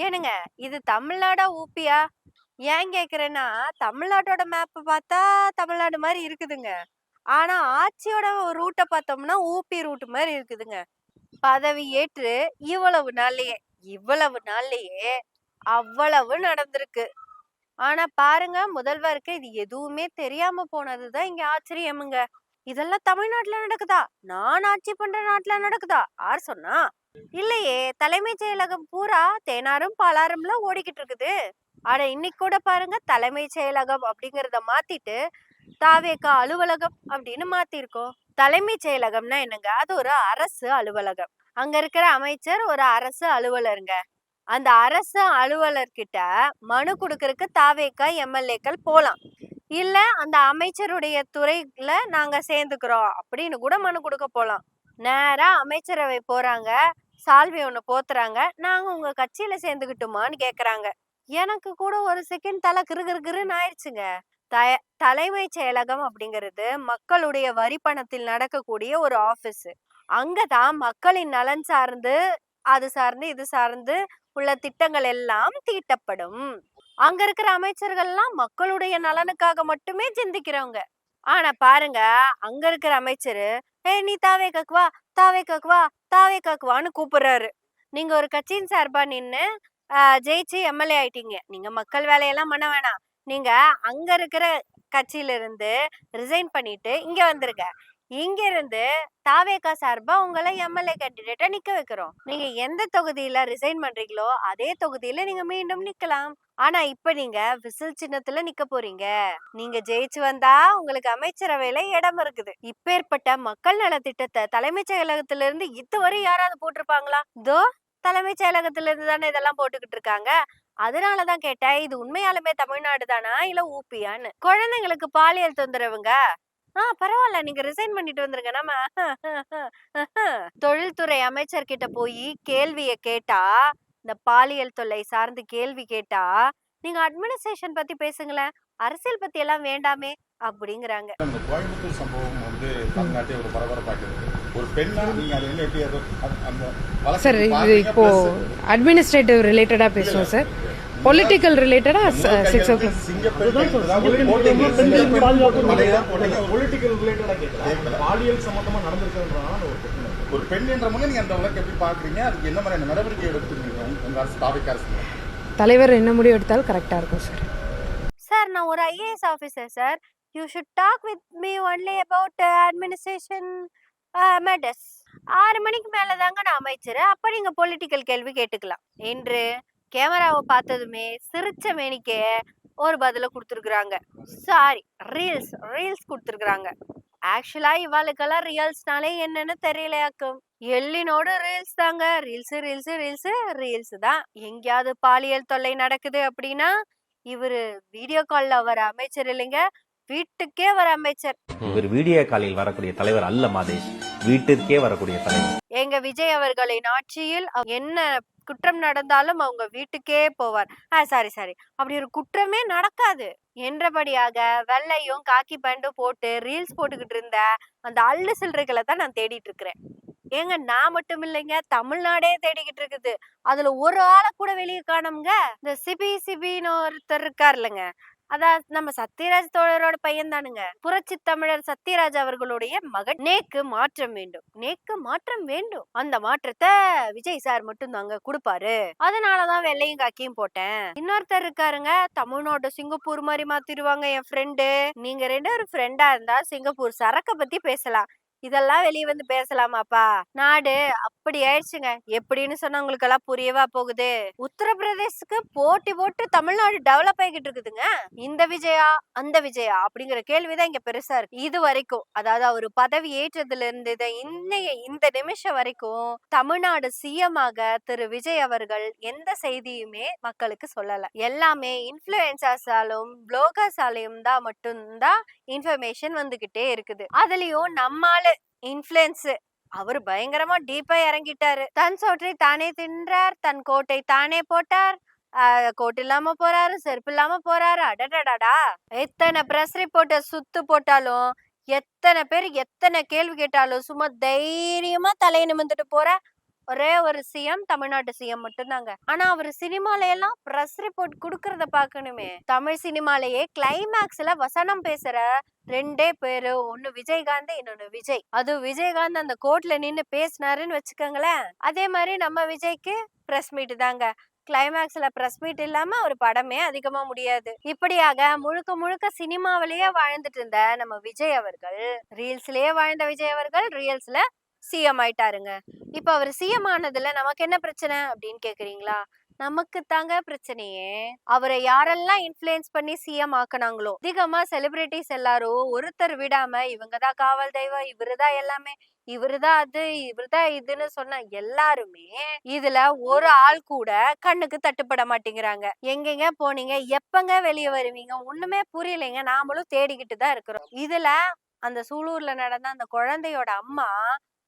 ஏனுங்க, இது தமிழ்நாடா ஊப்பியா? ஏன் கேக்குறேன்னா, தமிழ்நாட்டோட மேப் பார்த்தா தமிழ்நாடு மாரி இருக்குதுங்க. ஆனா ஆட்சியோட ரூட்ட பார்த்தோம்னா ஊபி ரூட் மாரி இருக்குதுங்க. பதவி ஏற்று இவ்வளவு நாள்லயே இவ்வளவு நாள்லயே அவ்வளவு நடந்திருக்கு. ஆனா பாருங்க, முதல்வருக்கு இது எதுவுமே தெரியாம போனதுதான் இங்க ஆச்சரியமுங்க. இதெல்லாம் தமிழ்நாட்டுல நடக்குதா? நான் ஆட்சி பண்ற நாட்டுல நடக்குதா? யார் சொன்னா? இல்லையே, தலைமைச் செயலகம் பூரா தேனாரும் பாலாறும்ல ஓடிக்கிட்டு இருக்குது. ஆனா இன்னைக்கு கூட பாருங்க, தலைமைச் செயலகம் அப்படிங்கறத மாத்திட்டு தாவேகா அலுவலகம் அப்படின்னு மாத்திருக்கோம். தலைமைச் செயலகம்னா என்னங்க? அது ஒரு அரசு அலுவலகம். அங்க இருக்கிற அமைச்சர் ஒரு அரசு அலுவலருங்க. அந்த அரசு அலுவலர்கிட்ட மனு கொடுக்கறதுக்கு தாவேகா எம்எல்ஏக்கள் போலாம். இல்ல அந்த அமைச்சருடைய துறையில நாங்க சேர்ந்துக்கிறோம் அப்படின்னு கூட மனு கொடுக்க போலாம். நேரா அமைச்சரவை போறாங்க, சால்வை ஒண்ணு போத்துறாங்க, நாங்க உங்க கட்சியில சேர்ந்துக்கிட்டுமான்னு கேக்குறாங்க. எனக்கு கூட ஒரு செகண்ட் தலை கிறு கிறு கிறுன்னு ஆயிடுச்சுங்க. தலைமைச் செயலகம் அப்படிங்கிறது மக்களுடைய வரி பணத்தில் நடக்கக்கூடிய ஒரு ஆபீஸ். அங்கதான் மக்களின் நலன் சார்ந்து, அது சார்ந்து இது சார்ந்து உள்ள திட்டங்கள் எல்லாம் தீட்டப்படும். அங்க இருக்கிற அமைச்சர்கள் எல்லாம் மக்களுடைய நலனுக்காக மட்டுமே சிந்திக்கிறவங்க. ஆனா பாருங்க, அங்க இருக்கிற அமைச்சரு நீ தாவேக்காக்கு வா, தாவேக்காக்கு வா, தாவேக்காக்கு வான்னு கூப்பிடுறாரு. நீங்க ஒரு கட்சியின் சார்பா நின்னு ஜெயிச்சு எம்எல்ஏ ஆயிட்டீங்க. நீங்க மக்கள் வேலையெல்லாம் பண்ண வேணாம். நீங்க அங்க இருக்கிற கட்சியில இருந்து ரிசைன் பண்ணிட்டு இங்க வந்துருங்க. இங்க இருந்து தாவேகா சார்பா உங்களை எம்எல்ஏ கேண்டிடேட்டா நிக்க வைக்கிறோம். நீங்க எந்த தொகுதியில ரிசைன் பண்றீங்களோ அதே தொகுதியில நீங்க மீண்டும் நிக்கலாம். ஆனா இப்ப நீங்க விசில் சின்னத்துல நிக்க போறீங்க. நீங்க ஜெயிச்சு வந்தா உங்களுக்கு அமைச்சரவையில இடம் இருக்குது. இப்பேற்பட்ட மக்கள் நல திட்டத்தை தலைமைச் செயலகத்துல இருந்து இதுவரை யாராவது போட்டிருப்பாங்களா? இதோ தலைமைச் செயலகத்துல இருந்து தானே இதெல்லாம் போட்டுக்கிட்டு இருக்காங்க. அதனாலதான் கேட்டேன், இது உண்மையாலுமே தமிழ்நாடு தானா இல்ல ஊப்பியான்னு. குழந்தைங்களுக்கு பாலியல் தொந்தரவுங்க. பரவாயில்ல, நீங்க ரிசைன் பண்ணிட்டு வந்துருங்க. நம்ம தொழில்துறை அமைச்சர் கிட்ட போய் கேள்விய கேட்டா, இந்த பாலியல் தொல்லை சார்ந்து கேள்வி கேட்டா, நீங்க அட்மினிஸ்ட்ரேஷன் பத்தி பேசுங்களேன், அரசியல் பத்தி எல்லாம் வேண்டாமே அப்படிங்கிறாங்க. இந்த கோயம்புத்தூர் சம்பவம் வந்து தமிழ்நாட்டை ஒரு பரபரப்பாக்குது. ஒரு பெண்ணா நீங்க அதை என்ன எப்படி அந்த சார், இது இப்போ அட்மினிஸ்ட்ரேட்டிவ் ரிலேட்டடா பேசுவோம் சார். பொலிட்டிக்கல் ரிலேட்டடா 6 o'clock. ஒரு பெண் என்ற முறை நீங்க அந்த வழக்கு எப்படி பாக்குறீங்க? அதுக்கு என்ன மாதிரியான நடவடிக்கை எடுத்துருக்கீங்க உங்க அரசு, தாவேக்கா அரசு? தலைவர் என்ன முடிவு எடுத்தாலும் கரெக்டா இருக்கும் சார். சார், நான் ஒரு IAS officer sir. You should talk with me only about administration matters. 6 மணிக்கு மேலதாங்க நான் அமைச்சர். அப்ப நீங்க பொலிட்டிக்கல் கேள்வி கேட்டுக்கலாம் என்று கேமராவை பார்த்ததுமே சிரிச்ச மேனிக்கே ஒரு பதில கொடுத்துருக்குறாங்க. சாரி, ரீல்ஸ் ரீல்ஸ் கொடுத்துருக்குறாங்க. ஆக்சுவலா இவாளுக்கெல்லாம் ரீல்ஸ்னாலே என்னன்னு தெரியலையாக்கும். எல்லினோட ரீல்ஸ் தாங்க. ரீல்ஸ் ரீல்ஸ் ரீல்ஸ் ரீல்ஸ் தான். எங்கேயாவது பாலியல் தொல்லை நடக்குது அப்படின்னா இவரு வீடியோ கால்ல வர அமைச்சர் இல்லைங்க, வீட்டுக்கே வர அமைச்சர். இவர் வீடியோ காலில் வரக்கூடிய தலைவர் அல்ல மாதேஷ், வீட்டிற்கே வரக்கூடிய தலைவர். எங்க விஜய் அவர்களின் ஆட்சியில் என்ன குற்றம் நடந்தாலும் அவங்க வீட்டுக்கே போவார். சாரி, அப்படி ஒரு குற்றமே நடக்காது என்றபடியாக வெள்ளையும் காக்கி பேண்டும் போட்டு ரீல்ஸ் போட்டுக்கிட்டு இருந்த அந்த அள்ளு சில்லறைகளை தான் நான் தேடிட்டு இருக்கிறேன். ஏங்க, நான் மட்டும் இல்லைங்க, தமிழ்நாடே தேடிக்கிட்டு இருக்குது. அதுல ஒரு ஆளை கூட வெளியே காணோம்ங்க. இந்த சிபின்னு ஒருத்தர் இருக்கார் இல்லைங்க, அதான் நம்ம சத்யராஜ் தோழரோட பையன் தானுங்க. புரட்சி தமிழர் சத்யராஜ் அவர்களுடைய மகன். நேக்கு மாற்றம் வேண்டும், நேக்கு மாற்றம் வேண்டும். அந்த மாற்றத்தை விஜய் சார் மட்டும் தாங்க கொடுப்பாரு. அதனாலதான் வெள்ளையும் காக்கியும் போட்டேன். இன்னொருத்தர் இருக்காருங்க, தமிழ்நாடு சிங்கப்பூர் மாதிரி மாத்திருவாங்க என் ஃப்ரெண்டு. நீங்க 2 பேரும் ஃப்ரெண்டா இருந்தா சிங்கப்பூர் சரக்க பத்தி பேசலாம், இதெல்லாம் வெளியே வந்து பேசலாமாப்பா? நாடு அப்படி ஆயிடுச்சுங்க. எப்படின்னு சொன்னா உங்களுக்கு எல்லாம் புரியவா போகுது? உத்தரப்பிரதேசத்துக்கு போட்டி போட்டு தமிழ்நாடு டெவலப் ஆகிட்டு இருக்குதுங்க. இந்த விஜயா அந்த விஜயா அப்படிங்கிற கேள்விதான் இங்க பெருசா இருக்கு. இது வரைக்கும், அதாவது அவரு பதவி ஏற்றதுல இருந்து இந்த நிமிஷம் வரைக்கும் தமிழ்நாடு சிஎம் ஆக திரு விஜய் அவர்கள் எந்த செய்தியுமே மக்களுக்கு சொல்லல. எல்லாமே இன்ஃபுளுசர்ஸாலும் புளோகர்ஸாலையும் தான் மட்டும்தான் இன்ஃபர்மேஷன் வந்துகிட்டே இருக்குது. அதுலயும் நம்மால இன்ஃபுளுன்ஸ் அவர் பயங்கரமா டீப்பா இறங்கிட்டாரு. தன் சோற்றை தானே தின்றார், தன் கோட்டை தானே போட்டார், கோட் இல்லாம போறாரு, செருப்பு இல்லாம போறாரு. அடடடா, எத்தனை பிரஸ் ரிப்போர்ட்ட சுத்து போட்டாலும், எத்தனை பேர் எத்தனை கேள்வி கேட்டாலும் சும்மா தைரியமா தலையை நிமிர்ந்துட்டு போற ஒரே ஒரு சிஎம், தமிழ்நாட்டு சிஎம் மட்டும்தாங்க. ஆனா அவரு சினிமால எல்லாம் பிரஸ் ரிப்போர்ட் குடுக்கறத பாக்கணுமே. தமிழ் சினிமாலேயே கிளைமேக்ஸ்ல வசனம் பேசுற 2 பேரு. ஒண்ணு விஜயகாந்த், இன்னொன்னு விஜய். அது விஜயகாந்த் அந்த கோர்ட்ல நின்னு பேசினாருன்னு வச்சுக்கோங்களேன். அதே மாதிரி நம்ம விஜய்க்கு பிரஸ் மீட் தாங்க. கிளைமேக்ஸ்ல பிரஸ் மீட் இல்லாம ஒரு படமே அதிகமா முடியாது. இப்படியாக முழுக்க முழுக்க சினிமாவிலேயே வாழ்ந்துட்டு இருந்த நம்ம விஜய் அவர்கள், ரீல்ஸ்லயே வாழ்ந்த விஜய் அவர்கள் ரீல்ஸ்ல சிஎம் ஆயிட்டாருங்க. இப்ப அவர் சிஎம் ஆனதுல நமக்கு என்ன பிரச்சனை அப்படின்னு கேக்குறீங்களா? நமக்கு தாங்க பிரச்சனையே. அவரை யாரெல்லாம் இன்ஃப்ளூயன்ஸ் பண்ணி சிஎம் ஆக்குனாங்களோ, அதிகமா செலிபிரிட்டிஸ் எல்லாரும் ஒருத்தர் விடாம இவங்கதான் காவல் தெய்வம், இவருதான் எல்லாமே, இவருதான் அது, இவருதான் இதுன்னு சொன்ன எல்லாருமே இதுல ஒரு ஆள் கூட கண்ணுக்கு தட்டுப்பட மாட்டேங்கிறாங்க. எங்கெங்க போனீங்க, எப்பங்க வெளியே வருவீங்க, ஒண்ணுமே புரியலைங்க. நாமளும் தேடிக்கிட்டு தான் இருக்கிறோம். இதுல அந்த சூலூர்ல நடந்த அந்த குழந்தையோட அம்மா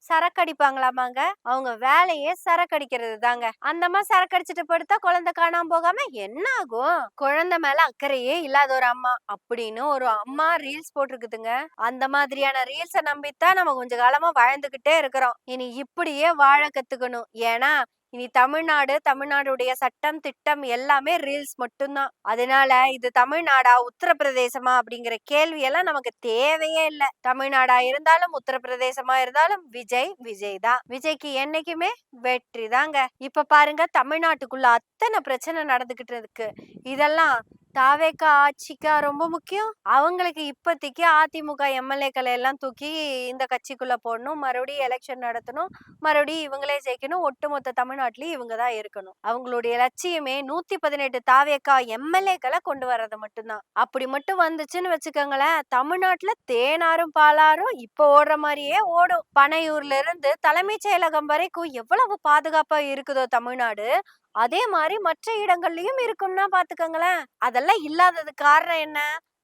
சரக்கு அடிப்பாங்களாமாங்க. அவங்க வேலையே சரக்கு அடிக்கிறது தாங்க. அந்தம்மா சரக்கு அடிச்சுட்டு படுத்தா குழந்தை காணாம போகாம என்ன ஆகும்? குழந்தை மேல அக்கறையே இல்லாத ஒரு அம்மா அப்படின்னு ஒரு அம்மா ரீல்ஸ் போட்டிருக்குதுங்க. அந்த மாதிரியான ரீல்ஸ நம்பித்தான் நம்ம கொஞ்ச காலமா வாழ்ந்துகிட்டே இருக்கிறோம். இனி இப்படியே வாழ கத்துக்கணும். ஏன்னா இனி தமிழ்நாடுடைய சட்டம் திட்டம் எல்லாமே ரீல்ஸ் மட்டும்தான். அதனால இது தமிழ்நாடா உத்தரப்பிரதேசமா அப்படிங்கிற கேள்வி எல்லாம் நமக்கு தேவையே இல்லை. தமிழ்நாடா இருந்தாலும் உத்தரப்பிரதேசமா இருந்தாலும் விஜய் தான். விஜய்க்கு என்னைக்குமே வெற்றி தாங்க. இப்ப பாருங்க, தமிழ்நாட்டுக்குள்ள அத்தனை பிரச்சனை நடந்துகிட்டு இருக்கு. இதெல்லாம் தாவேக்கா ஆட்சிக்கா ரொம்ப முக்கியம்? அவங்களுக்கு இப்போதைக்கு அதிமுக எம்எல்ஏக்களை எல்லாம் தூக்கி இந்த கட்சிக்குள்ள போடணும், மறுபடியும் எலெக்ஷன் நடத்தணும், மறுபடியும் இவங்களே ஜெயிக்கணும், ஒட்டுமொத்த தமிழ்நாட்டிலயும் இவங்க தான் இருக்கணும். அவங்களுடைய லட்சியமே 118 தாவேக்கா எம்எல்ஏக்களை கொண்டு வர்றது மட்டும்தான். அப்படி மட்டும் வந்துச்சுன்னு வச்சுக்கோங்களேன், தமிழ்நாட்டுல தேனாரும் பாலாரும் இப்ப ஓடுற மாதிரியே ஓடும். பனையூர்ல இருந்து தலைமைச் செயலகம் வரைக்கும் எவ்வளவு பாதுகாப்பா இருக்குதோ தமிழ்நாடு, அதே மாதிரி மற்ற இடங்கள்லயும் இருக்கும்னா பாத்துக்கோங்களேன். அதெல்லாம் இல்லாததுக்கு காரணம் என்ன?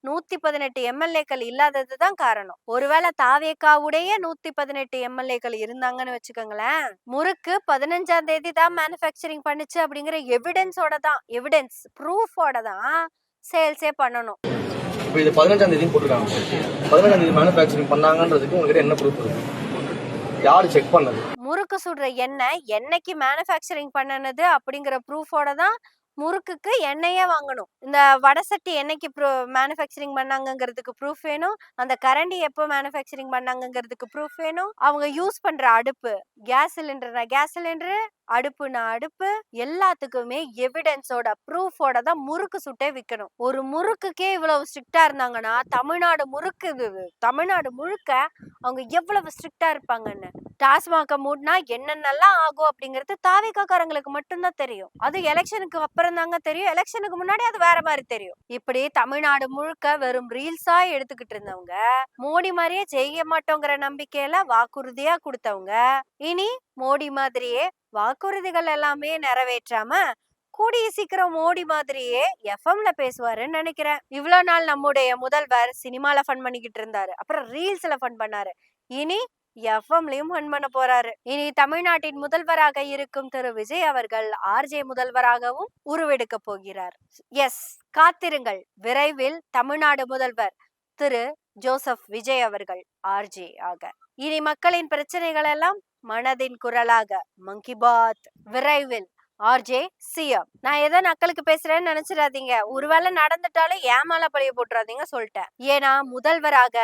118 எம்எல்ஏக்கள் இல்லாததுதான் காரணம். ஒருவேளை தாவேக்காவுடைய 118 எம்எல்ஏக்கள் இருந்தாங்கன்னு வச்சுக்கோங்களேன், முறுக்கு 15ஆம் தேதி தான் மேனுஃபேக்சரிங் பண்ணுச்சு அப்படிங்கிற எவிடன்ஸ் ப்ரூஃபோட தான் சேல்ஸே பண்ணணும். இப்போ இது 15ஆம் தேதி போட்டுருக்காங்க. 15ஆம் தேதி மேனுஃபேக்சரிங் பண்ணாங்கன்றதுக்கு உங்ககிட்ட என்ன ப்ரூஃப் இருக்கு? யாரு செக் பண்ணது? முறுக்கு சுடுற எண்ணெய் என்னைக்கு மேனுஃபேக்சரிங் பண்ணனது அப்படிங்கிற ப்ரூஃபோட தான் முறுக்குக்கு எண்ணெயே வாங்கணும். இந்த வடசட்டி என்னைக்கு மேனுஃபேக்சரிங் பண்ணாங்கிறதுக்கு ப்ரூஃப் வேணும். அந்த கரண்டி எப்போ மேனுஃபேக்சரிங் பண்ணாங்கிறதுக்கு ப்ரூஃப் வேணும். அவங்க யூஸ் பண்ற அடுப்பு, கேஸ் சிலிண்டர், அடுப்பு எல்லாத்துக்குமே எவிடன்ஸோட ப்ரூஃபோட தான் முறுக்கு சுட்டே விற்கணும். ஒரு முறுக்குக்கே இவ்வளவு ஸ்ட்ரிக்டா இருந்தாங்கன்னா தமிழ்நாடு முழுக்க அவங்க எவ்வளவு ஸ்ட்ரிக்டா இருப்பாங்கன்னு. டாஸ்மாக மூட்னா என்னென்னலாம் ஆகும் அப்படிங்கிறது தாவேக்காரங்களுக்கு மட்டும்தான் தெரியும். அது எலெக்ஷனுக்கு அப்புறம் தாங்க தெரியும். எலெக்ஷனுக்கு முன்னாடி அது வேற மாதிரி தெரியும். இப்படி தமிழ்நாடு முழுக்க வெறும் ரீல்ஸா எடுத்துக்கிட்டு இருந்தவங்க, மோடி மாதிரியே செய்ய மாட்டோங்கிற நம்பிக்கையில வாக்குறுதியா கொடுத்தவங்க, இனி மோடி மாதிரியே வாக்குறுதிகள் எல்லாமே நிறைவேற்றாம கூடிய சீக்கிரம் மோடி மாதிரியே எஃப்எம்ல பேசுவாருன்னு நினைக்கிறேன். இவ்வளவு நாள் நம்முடைய முதல்வர் சினிமால ஃபன் பண்ணிக்கிட்டு இருந்தாரு, அப்புறம் ரீல்ஸ்ல ஃபன் பண்ணாரு, இனி எஃப்எம்லயும் ஃபன் பண்ண போறாரு. இனி தமிழ்நாட்டின் முதல்வராக இருக்கும் திரு விஜய் அவர்கள் ஆர்ஜே முதல்வராகவும் உருவெடுக்க போகிறார். எஸ், காத்திருங்கள். விரைவில் தமிழ்நாடு முதல்வர் திரு ஜோசப் விஜய் அவர்கள் ஆர்ஜே ஆக. இனி மக்களின் பிரச்சனைகள் எல்லாம் மனதின் குரலாக மங்கி பாத். விரைவில் ஆர்ஜே சிஎம். நான் ஏதோ நக்கலுக்கு பேசுறேன்னு நினைச்சிடாதீங்க. ஒருவேளை நடந்துட்டாலும் ஏமால பழிய போட்டுறாதீங்க சொல்லிட்டேன். ஏன்னா முதல்வராக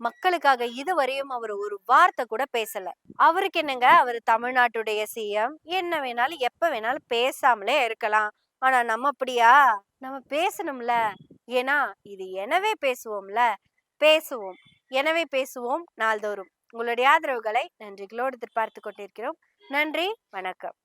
மக்களுக்காக இதுவரையும் அவர் ஒரு வார்த்தை கூட பேசல. அவருக்கு என்னங்க, அவர் தமிழ்நாட்டுடைய சிஎம், என்ன வேணாலும் எப்ப வேணாலும் பேசாமலே இருக்கலாம். ஆனா நம்ம அப்படியா? நம்ம பேசணும்ல. ஏன்னா இது எனவே பேசுவோம் நாள்தோறும். உங்களுடைய ஆதரவுகளை நன்றிகளோடு எதிர்பார்த்து கொண்டிருக்கிறோம். நன்றி, வணக்கம்.